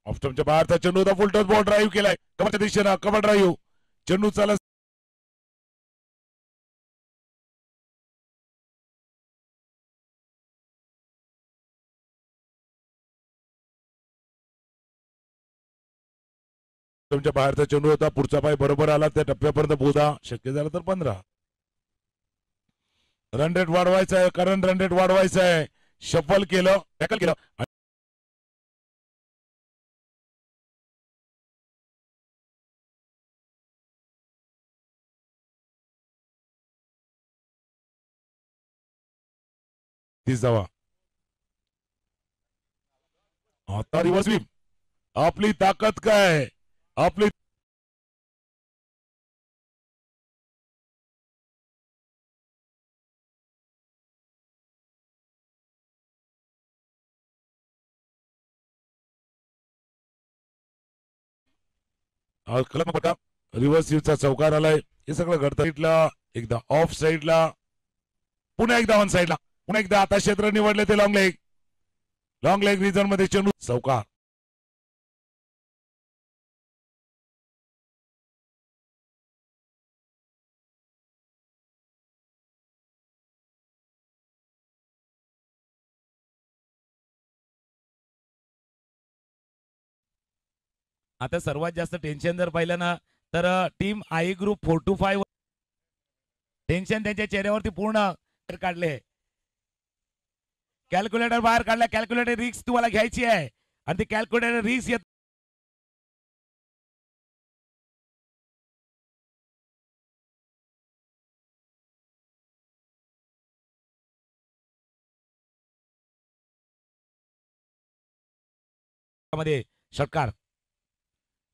ऑफस्टंपच्या बाहेरचा चेंडू होता. फुल टच बॉल ड्राईव्ह केलाय कव्हरच्या दिशेनं. कव्हर ड्राईव्ह चेंडू चालला तुमच्या बाहेरचा चेंडू होता. पुढचा पाय बरोबर आला त्या टप्प्यापर्यंत पोहोचा. शक्य झालं तर 15. रन रेट वाढवायचा आहे. कारण रन रेट वाढवायचा आहे. शफल केलं टॅकल केलं तीस धावा. आता रिव्हर्स स्वीप. आपली ताकद काय आपली पटा रिव्हर्स स्वीपचा चौकार आलाय. हे सगळं घडतं. एकदा ऑफ साईडला पुन्हा एकदा ऑन साईडला पुन्हा एकदा. आता क्षेत्र निवडले ते लॉंग लेग रिझन मध्ये चेंडू चौकार. आता सर्वात जास्त टेन्शन जर पाहिलं ना तर team I group 4 to 5 tension त्यांच्या चेहऱ्यावरती पूर्ण काढले. कॅल्क्युलेटर बाहेर काढला. कॅल्क्युलेटर रिस्क तुम्हाला घ्यायची आहे आणि ती कॅल्क्युलेटर रिस्क येत मध्ये षटकार.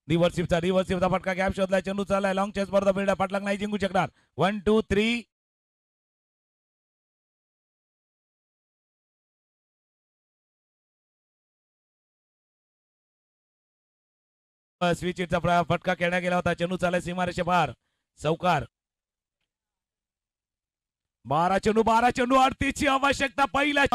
रिव्हर्सिव्हचा फटका गॅप शोधलाय. चेंडू चाललाय long chase for the fielder. पाटलाग नाही जिंकू शकणार. 1 2 3 स्विचचा फटका खेळण्यात गेला होता. चेंडू चाललाय सीमारेषे पार. चौकार. 12 चेंडू 38 ची आवश्यकता पहिल्या